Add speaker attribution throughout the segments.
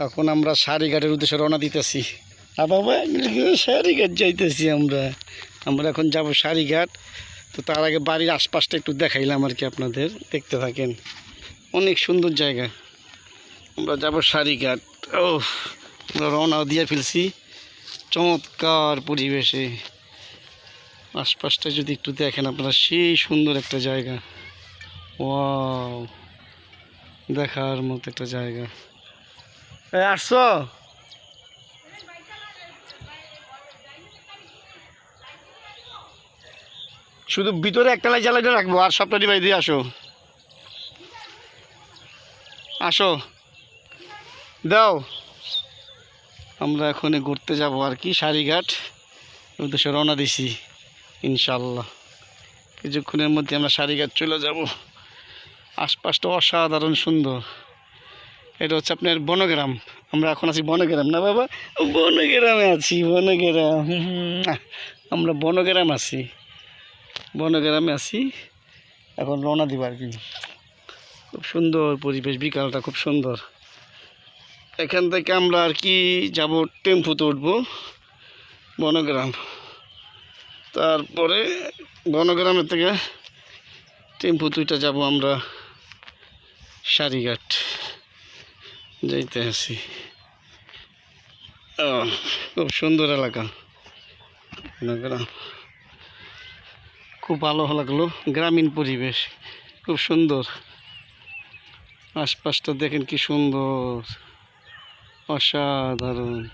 Speaker 1: এখন আমরা সারিঘাটের উদ্দেশ্যে রওনা দিতেছি। বাবা সারিঘাট যাইতেছি আমরা। আমরা এখন যাব সারিঘাট। তো তার আগে বাড়ির আশপাশটা একটু দেখাইলাম আর কি, আপনাদের দেখতে থাকেন। অনেক সুন্দর জায়গা। আমরা যাব সারিঘাট। ও আমরা রওনা দিয়ে ফেলছি চমৎকার পরিবেশে। আশপাশটা যদি একটু দেখেন আপনারা, সেই সুন্দর একটা জায়গা। ওয়াও, দেখার মতো একটা জায়গা। আসছো? শুধু ভিতরে একটা লাইট জ্বালাইতে রাখবো, আর সবটা ডিভাইস দিয়ে আসো। আসো দাও। আমরা এখন ঘুরতে যাব আর কি, সারিঘাট উদ্দেশ্যে রওনা দিছি। ইনশাল্লাহ কিছুক্ষণের মধ্যে আমরা সারিঘাট চলে যাব। আশপাশটা অসাধারণ সুন্দর। এটা হচ্ছে আপনার বনগ্রাম। আমরা এখন আছি বনগ্রাম, না বাবা? বনগ্রামে আছি, বনগ্রাম। আমরা বনগ্রাম আছি, বনগ্রামে আছি। এখন রওনা দিব আর কি। খুব সুন্দর পরিবেশ, বিকালটা খুব সুন্দর। এখান থেকে আমরা আর কি যাব, টেম্পুতে উঠবো বনগ্রাম। তারপরে বনগ্রামের থেকে টেম্পু দুইটা যাব আমরা সারিঘাট যাইতে আছি। খুব সুন্দর এলাকা বনগ্রাম, খুব ভালো লাগলো। গ্রামীণ পরিবেশ, খুব সুন্দর। আশপাশটা দেখেন কি সুন্দর, অসাধারণ,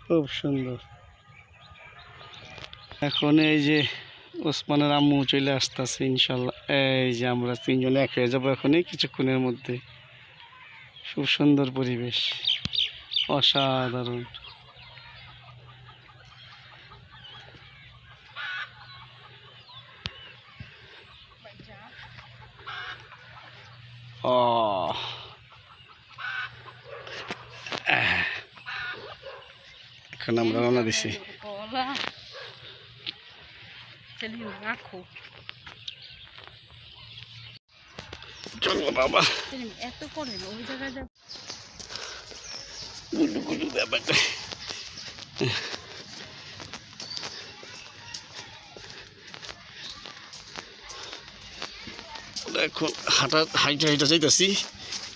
Speaker 1: খুব সুন্দর। এখন এই যে ওসমানের আম্মু চলে আসতেছে ইনশাল্লাহ। এই যে আমরা তিনজন এক হয়ে যাবো এখনই কিছুক্ষণের মধ্যে। খুব সুন্দর পরিবেশ, অসাধারণ। এখন আমরা রওনা দিছি। চলো বাবা,
Speaker 2: এত করে ওই জায়গায়
Speaker 1: গুলু গুলু ব্যাপারটা। এখন হাইটা যাইতেছি,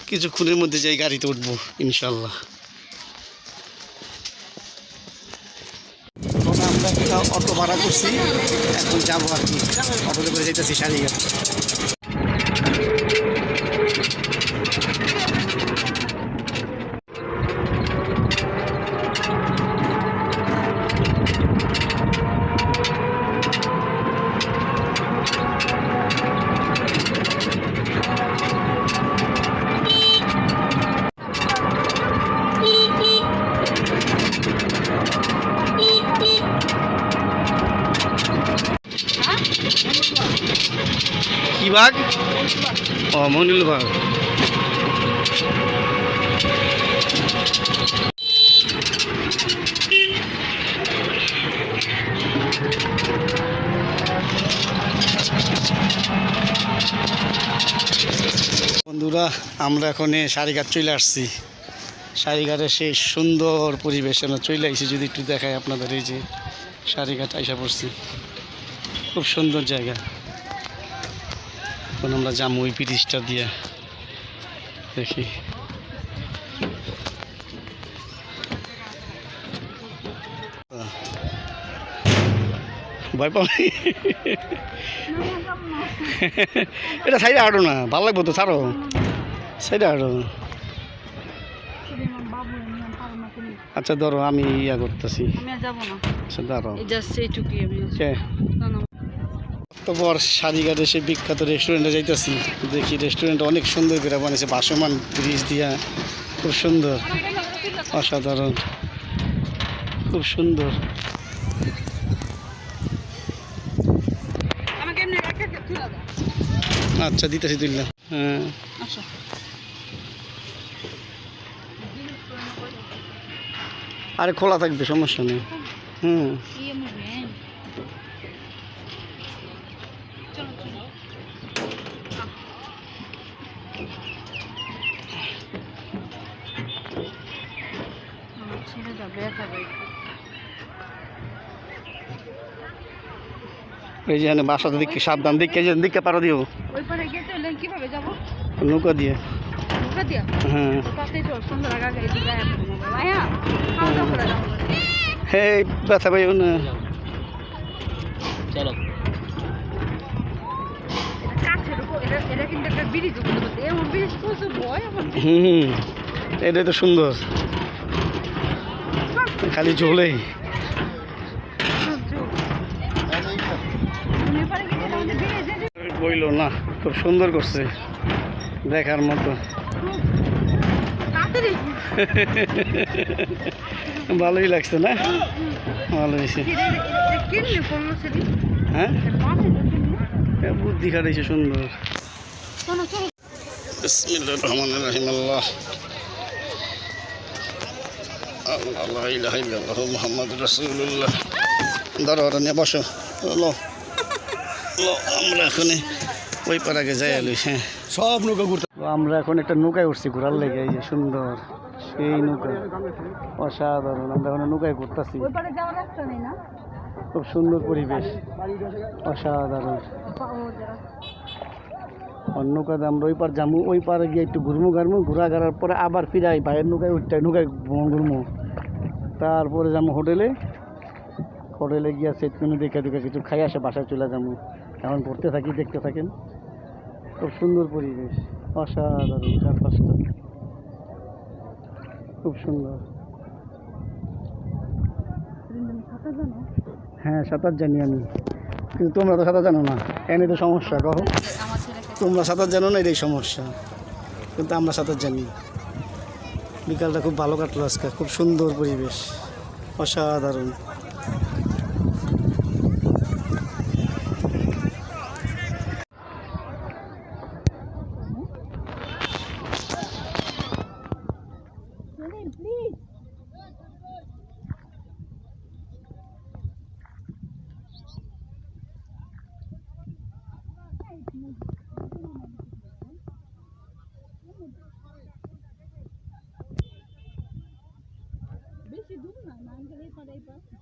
Speaker 1: কিছুক্ষণের মধ্যে যাই গাড়িতে উঠবো ইনশাল্লাহ। আমরা একটা অটো ভাড়া করছি, এখন যাবো আর কি। অটোতে করে যাইতেছি সারিঘাট। কি বাঘ? ও, মনিল বাঘ। বন্ধুরা, আমরা এখন সারিঘাট চলে আসছি। সারিঘাটের সেই সুন্দর পরিবেশ আমরা চলে আসছি। যদি একটু দেখাই আপনাদের, এই যে সারিঘাট আইসা পড়ছি, খুব সুন্দর জায়গা। এখন আমরা যাবো ওই ব্রিজটা দিয়ে, দেখি। ভয় পাও? এটা সাইডে হাঁটো না, ভালো লাগবো তো, ছাড়ো। সাইডে হাঁটো। আচ্ছা ধরো, আমি ইয়া করতেছি। আচ্ছা ধরো। তারপর সারিঘাটে সে বিখ্যাত রেস্টুরেন্টে যাইতেছি। দেখি রেস্টুরেন্টটা অনেক সুন্দর করে বানিয়েছে, ভাসমান ব্রিজ দিয়া, খুব সুন্দর, অসাধারণ, খুব সুন্দর। আচ্ছা দিতেছি, তুললাম। হ্যাঁ, আরে খোলা থাকবে, সমস্যা নেই। হুম,
Speaker 2: ব্যথা পাই।
Speaker 1: এই যে এখানে বাসাতে দিকে সাবধান দিকে যে দিকে পারো দিও
Speaker 2: ওই পারে গেতে হলে কিভাবে যাবো?
Speaker 1: নৌকা দিয়ে।
Speaker 2: নৌকা দিয়া?
Speaker 1: হ্যাঁ
Speaker 2: তাতে চল, সন্ধ্যা আগে এই দিকে আয়া পড়বো। ভাইয়া, খাওয়া দাওয়া করে যাবো।
Speaker 1: হে ব্যথা পাইও না। চলো
Speaker 2: কাছের উপর এটা কিন্তু একটা ব্রিজ উপরে বলতে এমন ব্রিজ প্রচুর ভয় আমার।
Speaker 1: এটাই তো সুন্দর, খালি ঝোলেই। বইল না, খুব সুন্দর করছে, দেখার মতো। ভালোই লাগছে না? ভালো হয়েছে। হ্যাঁ বুদ্ধি খাটাইছে সুন্দর। বিসমিল্লাহির রহমানির রহিম। আল্লাহ আল্লাহ লা ইলাহা ইল্লাল্লাহু মুহাম্মাদুর রাসূলুল্লাহ। ধরো নিয়ে বসো। লো লো আমরা এখন ওই পার আগে যাই আলু। হ্যাঁ সব নৌকা ঘুরতে। আমরা এখন একটা নৌকায় উঠছি ঘোরার লেগে। এই যে সুন্দর সেই নৌকা, অসাধারণ। আমরা এখন নৌকায় ঘুরতেছি, খুব সুন্দর পরিবেশ, অসাধারণ। নৌকাতে আমরা ওই পার যাবো, ওই পারে গিয়ে একটু ঘুরমু ঘাড়মু, ঘোরা ঘাড়ার পরে আবার ফিরাই বাইরের নৌকায় উঠতে, নৌকায় ঘুরমু। তারপরে যাবো হোটেলে, হোটেলে গিয়ে সেট মেনু দেখে দেখে কিছু খাই আসে বাসায় চলে যাবো। এখন ঘুরতে থাকি, দেখতে থাকেন। খুব সুন্দর পরিবেশ, অসাধারণ। চারপাশটা খুব সুন্দর। হ্যাঁ সাঁতার জানি আমি, কিন্তু তোমরা তো সাঁতার জানো না, এনে তো সমস্যা। কহ তোমরা সাঁতার জানো না, এটাই সমস্যা, কিন্তু আমরা সাঁতার জানি। বিকালটা খুব ভালো কাটলো আজকে, খুব সুন্দর পরিবেশ, অসাধারণ।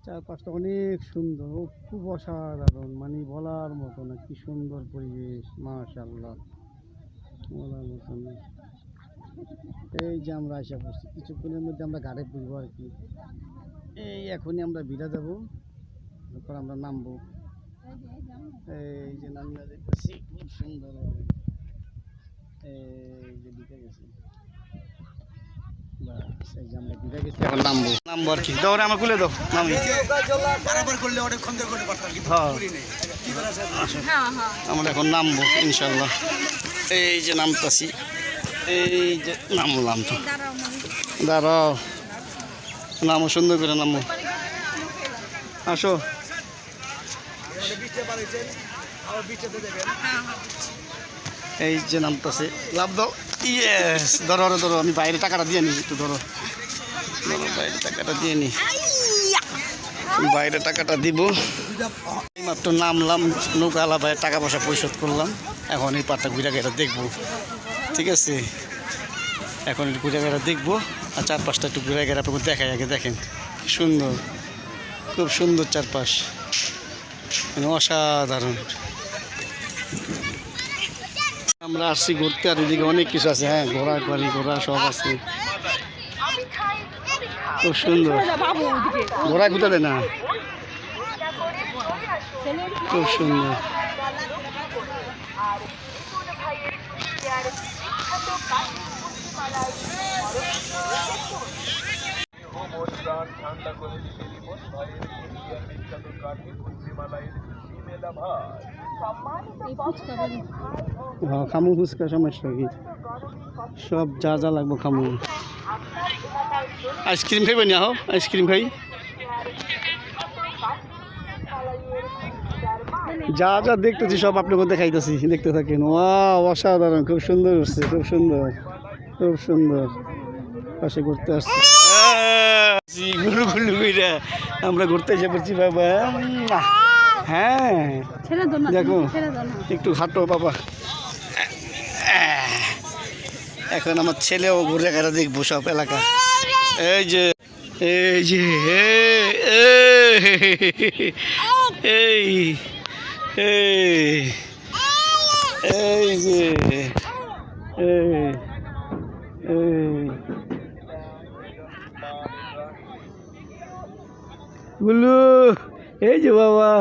Speaker 1: চারপাশটা অনেক সুন্দর, খুব অসাধারণ, মানে বলার মতো না, কি সুন্দর পরিবেশ, মাশাআল্লাহ, বলার মতো না। এই যে আমরা আসা পড়ছি, কিছুক্ষণের মধ্যে আমরা ঘাটে পুজবো আর কি। এই এখনই আমরা ভিড়া যাব, তারপর আমরা নামবো। এই যে নামটা দেখতেছি খুব সুন্দর, এই যে দিকে গেছি, এখন নামবো নামবো আর কি। দাও আমার খুলে দাও, নামি। আমরা এখন নামবো ইনশাল্লাহ। এই যে নামতাছি, এই যে নামলাম তো। দাঁড়াও, নামো, সুন্দর করে নামো, আসো। এই যে নামতাছে, লাভ দাও। ইয়েস, ধরো ধরো ধরো, আমি বাইরে টাকাটা দিয়ে নিই, একটু ধরো ধরো, বাইরে টাকাটা দিয়ে নিই, বাইরে টাকাটা দিব। মাত্র নামলাম, নৌকালা ভাই টাকা পয়সা পরিশোধ করলাম। এখন এই পাটটা ঘুরে ঘেরা দেখবো, ঠিক আছে? এখন একটু ঘুরে ঘেরা দেখবো, আর চারপাশটা একটু ঘুরে ঘেরা আপনাকে দেখাই। আগে দেখেন, সুন্দর, খুব সুন্দর চারপাশ, মানে অসাধারণ। আমরা আসছি ঘুরতে, আর এদিকে অনেক কিছু আছে। হ্যাঁ ঘোড়া গাড়ি, ঘোড়া সব আছে, খুব সুন্দর। ঘোড়া ঘুরতে দেয় না, খুব সুন্দর। হ্যাঁ খামু ফুচকা, সমস্যা কি, সব যা যা লাগবো খামু। আইসক্রিম খাইবে না? হোক আইসক্রিম খাই, যা যা দেখতেছি সব আপনাকে দেখাইতেছি, দেখতে থাকেন। ওয়াও অসাধারণ, খুব সুন্দর হচ্ছে, খুব সুন্দর, খুব সুন্দর। পাশে ঘুরতে আসছি, গুলু গুলু কইরা আমরা ঘুরতে এসে পড়ছি বাবা। হ্যাঁ দেখো, একটু হাঁটো বাবা। এখন আমার ছেলেও ঘুরে ঘেরা দেখবো সব এলাকা। এই যে এই যে এই এই এই যে গুলু, এই যে বাবা,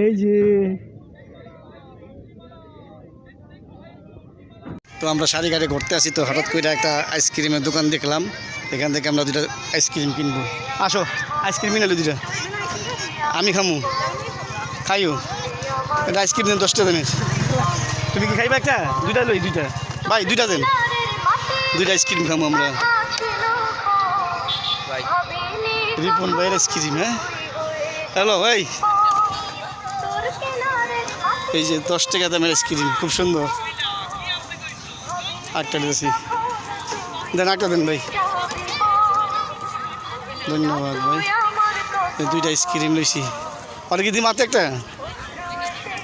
Speaker 1: এই যে। তো আমরা সারিঘাটে ঘুরতে আসি, তো হঠাৎ করে একটা আইসক্রিমের দোকান দেখলাম, এখান থেকে আমরা দুটা আইসক্রিম কিনবো। আসো, আইসক্রিম কিনালো দুটা, আমি খামু, খাইও। এটা আইসক্রিম দেন 10 টা দেন। তুমি কি খাইবা একটা? দুইটা লই, দুইটা ভাই, দুইটা দেন, দুইটা আইসক্রিম খামু আমরা। রিপন ভাইয়ের আইসক্রিম। হ্যাঁ, হ্যালো ভাই, এই যে 10 টাকা দামের আইসক্রিম, খুব সুন্দর। আটটা দিয়েছি, দেন একটা দেন ভাই, ধন্যবাদ ভাই। এই দুইটা আইসক্রিম লইছি, আর কি দিই মাত্র একটা।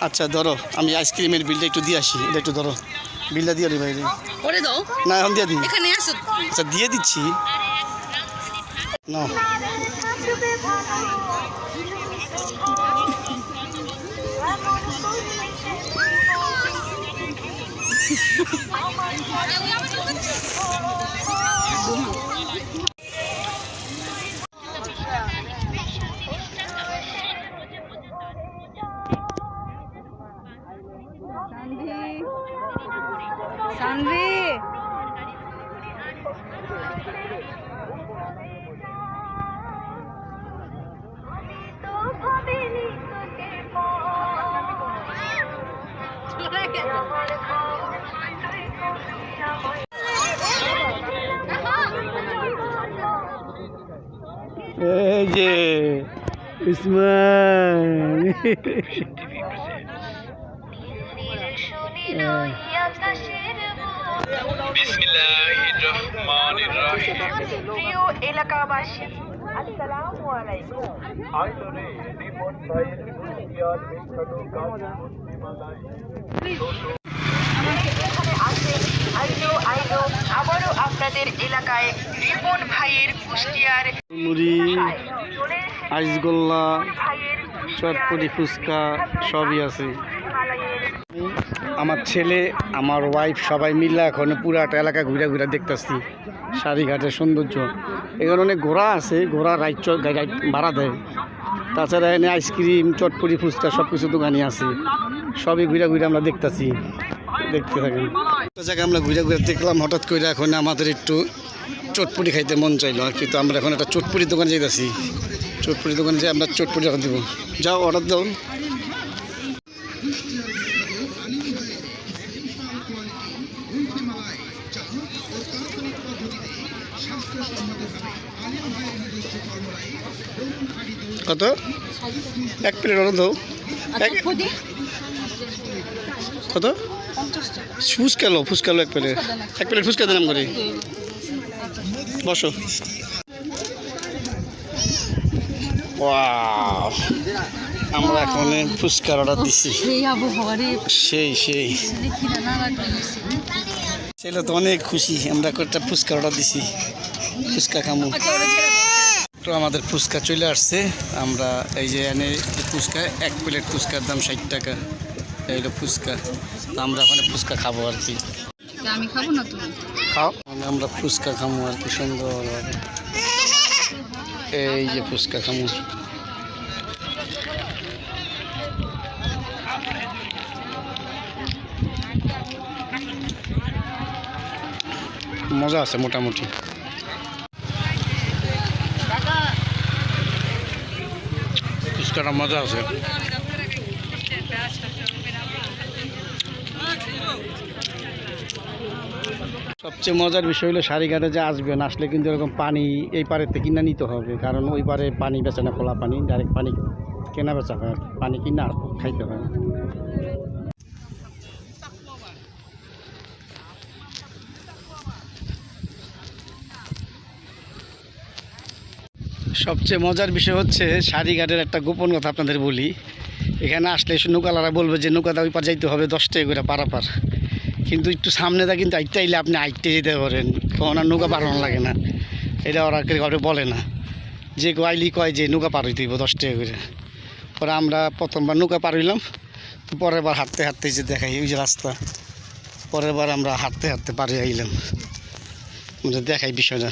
Speaker 1: আচ্ছা ধরো, আমি আইসক্রিমের বিলটা একটু দিয়ে আসি, এটা একটু ধরো, বিলটা দিয়ে দিই ভাই।
Speaker 2: করে দাও
Speaker 1: না এখন দিয়ে দিই।
Speaker 2: এখানে আসো।
Speaker 1: আচ্ছা দিয়ে দিচ্ছি না।
Speaker 2: সানভি,
Speaker 1: এই যে উসমান,
Speaker 3: প্রিয় এলাকাবাসী, আসসালামু আলাইকুম। আবারও আপনাদের এলাকায় রিপন ভাইয়ের কুষ্টিয়ার
Speaker 1: মুড়ি, আইসগোল্লা, চটপটি, ফুচকা সবই আছে। আমার ছেলে, আমার ওয়াইফ সবাই মিলে এখন পুরাটা এলাকা ঘুরে ঘুরে দেখতেছি সারিঘাটের সৌন্দর্য। এখানে অনেক ঘোড়া আছে, ঘোড়া রাইড ভাড়া দেয়। তাছাড়া এখানে আইসক্রিম, চটপটি, ফুচকা সব কিছু দোকানই আছে, সবই ঘুরে ঘুরে আমরা দেখতেছি, দেখতে থাকেন। একটা জায়গায় আমরা ঘুরে ঘুরে দেখলাম, হঠাৎ করে এখন আমাদের একটু চটপটি খাইতে মন চাইলো আর কি। তো আমরা এখন একটা চটপটির দোকানে যাইতেছি, চটপটির দোকানে যাই আমরা চটপটি অর্ডার দেবো। যাও অর্ডার দাও। কত? 1 প্লেট অর্ডার দাও। কত? ফুচকা লো, ফুচকা লো 1 প্লেট, 1 প্লেট ফুচকা দিলাম করে। বসো। ওয়াও, আমরা এখন ফুচকার অর্ডার দিচ্ছি। সেই ছেলে তো অনেক খুশি, আমরা একটা ফুচকা অর্ডার দিছি, ফুচকা খামু। তো আমাদের ফুচকা চলে আসছে। আমরা এই যে এনে ফুচকা, 1 প্লেট ফুচকার দাম 60 টাকা। এই হলো ফুচকা। তো আমরা ওখানে ফুচকা খাবো আর কি।
Speaker 2: আমি খাবো না, তুমি
Speaker 1: খাও। আমরা ফুচকা খামো আর কি সুন্দরভাবে। এই যে ফুচকা খামো। মজা আছে মোটামুটি। ফুচকাটা মজা আছে। সবচেয়ে মজার বিষয় হলো সারিঘাটে যে আসবেন, আসলে কিন্তু এরকম পানি এই পারেতে কিনা নিতে হবে, কারণ ওই পারে পানি বেচে না, খোলা পানি, ডাইরেক্ট পানি কেনা বেচা হয়, পানি কিনা খাইতে হয়। সবচেয়ে মজার বিষয় হচ্ছে সারিঘাটের একটা গোপন কথা আপনাদের বলি। এখানে আসলে নৌকালারা বলবে যে নৌকাটা ওই পার যাইতে হবে 10 টাকা করে পারাপার, কিন্তু একটু সামনে দা কিন্তু আইতে আইলে আপনি আইতে যেতে পারেন, তখন আর নৌকা পারানো লাগে না। এটা ওরা কাউকে বলে না, যে কয়লি কয় যে নৌকা পার হইতে হইব 10 টাকা করে। পরে আমরা প্রথমবার নৌকা পার হইলাম, তো পরের বার হাঁটতে হাঁটতে যে দেখাই ওই যে রাস্তা, পরের বার আমরা হাঁটতে হাঁটতে পারে আইলাম, আমরা দেখাই বিষয়টা।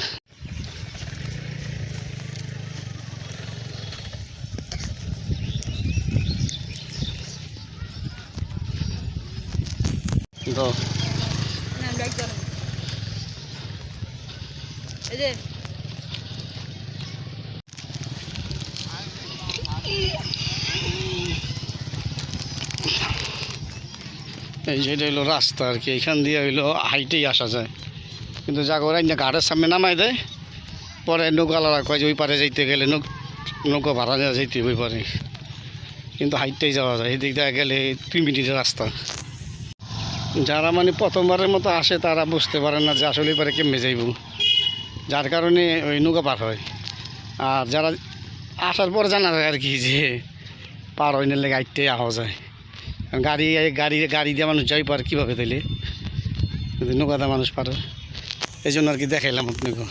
Speaker 1: তো
Speaker 2: না আমরা একদম এই যে
Speaker 1: এই যে এটা হইলো রাস্তা আর কি, এইখান দিয়ে হইলো হাইটেই আসা যায়, কিন্তু জাগরাই না ঘাটের সামনে নামাই দেয়। পরে নৌকালারা কয় যে ওই পারে যাইতে গেলে নৌকা ভাড়া দেওয়া যাইতে ওই পারে, কিন্তু হাইটটাই যাওয়া যায়। এই দিক দিয়ে গেলে 3 মিনিটের রাস্তা। যারা মানে প্রথমবারের মতো আসে তারা বুঝতে পারে না যে আসলে পারে কেমনে যাইব, যার কারণে ওই নৌকা পার হয়। আর যারা আসার পর জানা যায় আর কি যে পার হয় নিলে হাইটটাই আওয়া যায়। কারণ গাড়ি দিয়ে মানুষ যাই পারে কীভাবে তাইলে, যদি নৌকাতে মানুষ পারে, এই জন্য আর কি দেখাইলাম আপনাকে।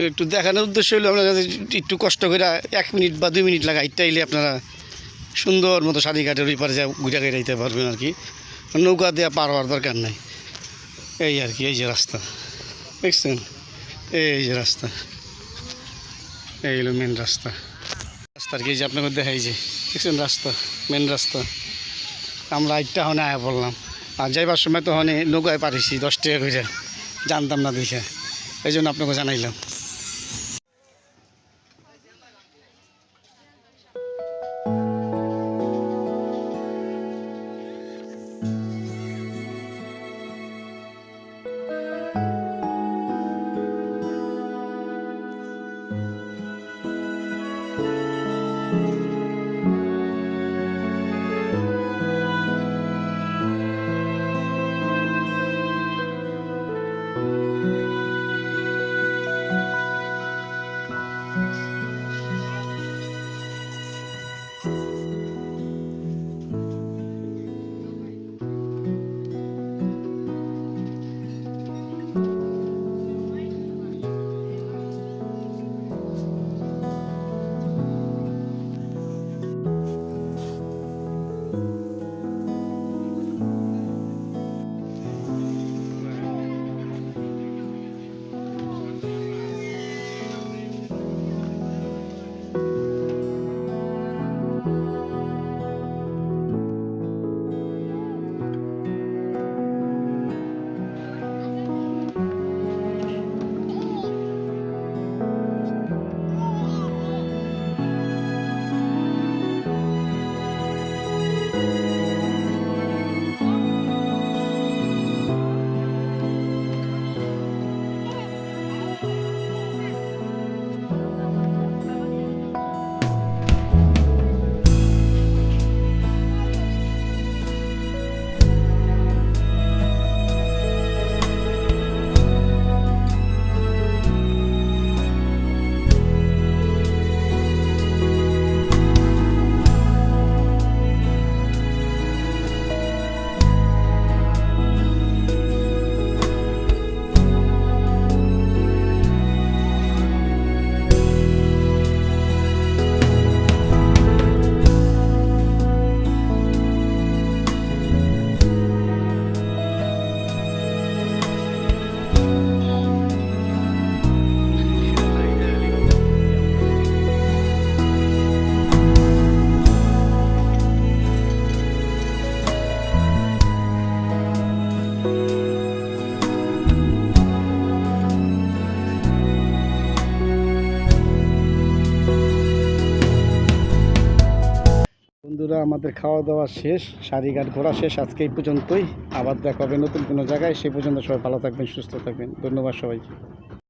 Speaker 1: একটু দেখানোর উদ্দেশ্য হলো আপনার কাছে একটু কষ্ট করে 1 মিনিট বা 2 মিনিট লাগা ইটাইলে আপনারা সুন্দর মতো সারিঘাটের ওই পারে যা ঘুরে ঘুরে যেতে পারবেন আর কি। নৌকা দিয়ে পার হওয়ার দরকার নাই। এই আর কি, এই যে রাস্তা দেখছেন, এই যে রাস্তা, এই হলো মেন রাস্তা। রাস্তার কি যে আপনাকে দেখাই যে দেখছেন রাস্তা, মেন রাস্তা। আমরা আইটটা হনে আয়া পড়লাম, আর যাইবার সময় তো হনে নৌকায় পারিছি 10 টাকা করে, জানতাম না দেখে, এই জন্য আপনাকে জানাইলাম। আমাদের খাওয়া দাওয়া শেষ, সারিঘাট ঘোরা শেষ। আজকে এই পর্যন্তই, আবার দেখা হবে নতুন কোনো জায়গায়। সে পর্যন্ত সবাই ভালো থাকবেন, সুস্থ থাকবেন। ধন্যবাদ সবাইকে।